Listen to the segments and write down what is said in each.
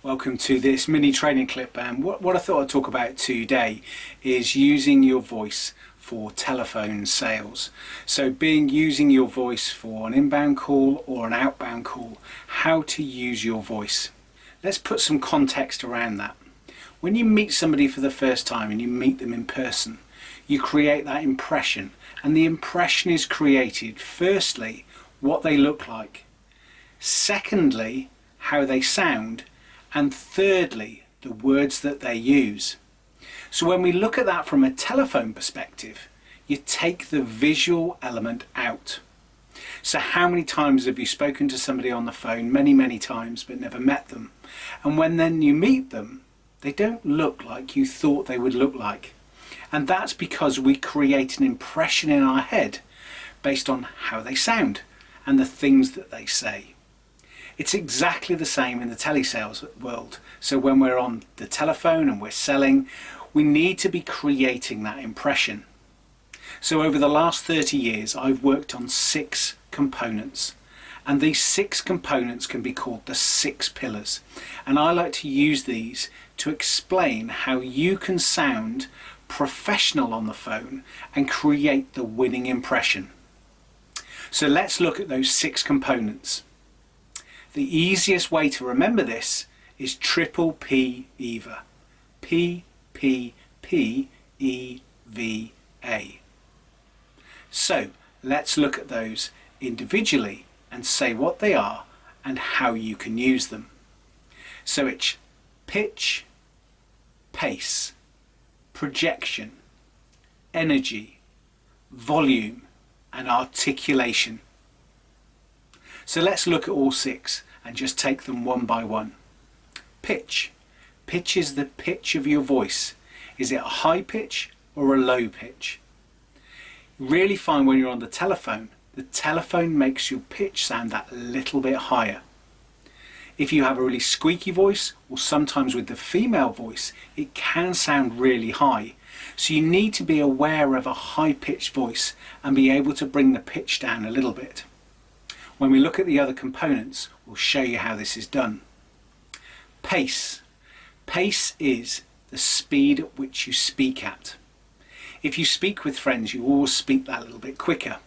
Welcome to this mini training clip, and what I thought I'd talk about today is using your voice for telephone sales. So using your voice for an inbound call or an outbound call, how to use your voice. Let's put some context around that. When you meet somebody for the first time and you meet them in person, you create that impression, and the impression is created firstly what they look like, secondly how they sound, and thirdly, the words that they use. So when we look at that from a telephone perspective, you take the visual element out. So how many times have you spoken to somebody on the phone? Many times, but never met them. And when then you meet them, they don't look like you thought they would look like. And that's because we create an impression in our head based on how they sound and the things that they say. It's exactly the same in the telesales world. So when we're on the telephone and we're selling, we need to be creating that impression. So over the last 30 years, I've worked on 6 components. And these 6 components can be called the 6 pillars. And I like to use these to explain how you can sound professional on the phone and create the winning impression. So let's look at those 6 components. The easiest way to remember this is triple P EVA. P, P, P, E, V, A. So let's look at those individually and say what they are and how you can use them. So it's pitch, pace, projection, energy, volume, and articulation. So let's look at all 6 and just take them one by one. Pitch. Pitch is the pitch of your voice. Is it a high pitch or a low pitch? You really find when you're on the telephone makes your pitch sound that little bit higher. If you have a really squeaky voice, or sometimes with the female voice, it can sound really high. So you need to be aware of a high-pitched voice and be able to bring the pitch down a little bit. When we look at the other components, we'll show you how this is done. Pace. Pace is the speed at which you speak at. If you speak with friends, you always speak that little bit quicker.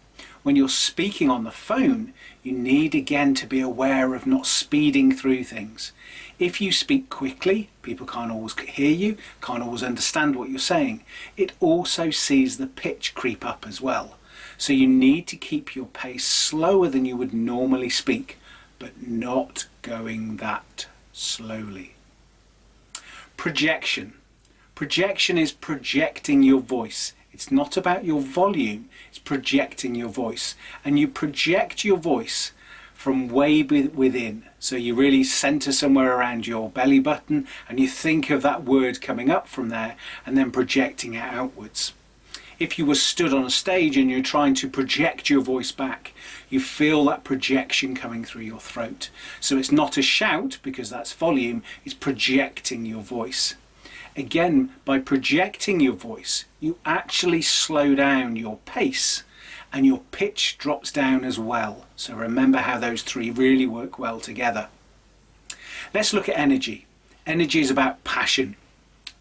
When you're speaking on the phone, you need again to be aware of not speeding through things. If you speak quickly, people can't always hear you, can't always understand what you're saying. It also sees the pitch creep up as well. So you need to keep your pace slower than you would normally speak, but not going that slowly. Projection. Projection is projecting your voice. It's not about your volume, it's projecting your voice. And you project your voice from way within. So you really center somewhere around your belly button and you think of that word coming up from there and then projecting it outwards. If you were stood on a stage and you're trying to project your voice back, you feel that projection coming through your throat. So it's not a shout because that's volume, it's projecting your voice. Again, by projecting your voice, you actually slow down your pace and your pitch drops down as well. So remember how those 3 really work well together. Let's look at energy. Energy is about passion.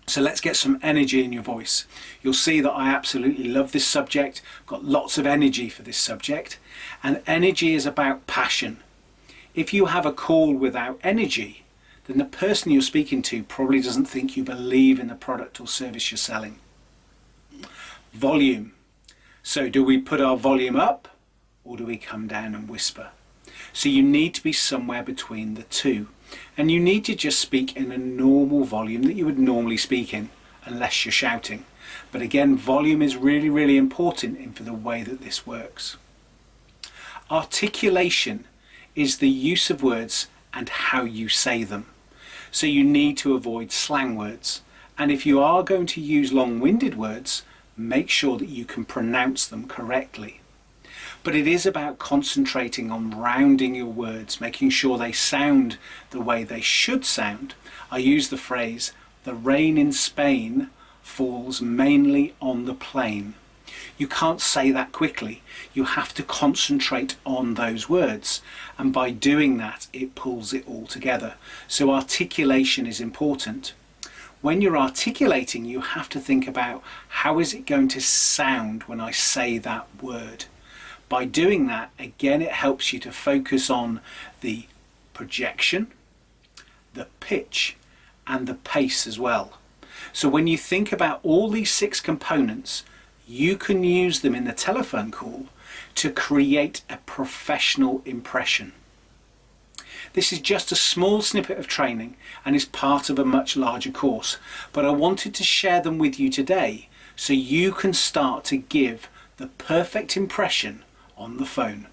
So let's get some energy in your voice. You'll see that I absolutely love this subject, got lots of energy for this subject, and energy is about passion. If you have a call without energy, then the person you're speaking to probably doesn't think you believe in the product or service you're selling. Volume. So do we put our volume up or do we come down and whisper? So you need to be somewhere between the two. And you need to just speak in a normal volume that you would normally speak in, unless you're shouting. But again, volume is really important for the way that this works. Articulation is the use of words and how you say them. So you need to avoid slang words. And if you are going to use long-winded words, make sure that you can pronounce them correctly. But it is about concentrating on rounding your words, making sure they sound the way they should sound. I use the phrase, "The rain in Spain falls mainly on the plain." You can't say that quickly. You have to concentrate on those words, and by doing that it pulls it all together. So articulation is important. When you're articulating, you have to think about how is it going to sound when I say that word. By doing that, again, it helps you to focus on the projection, the pitch, and the pace as well. So when you think about all these 6 components, you can use them in the telephone call to create a professional impression. This is just a small snippet of training and is part of a much larger course, but I wanted to share them with you today so you can start to give the perfect impression on the phone.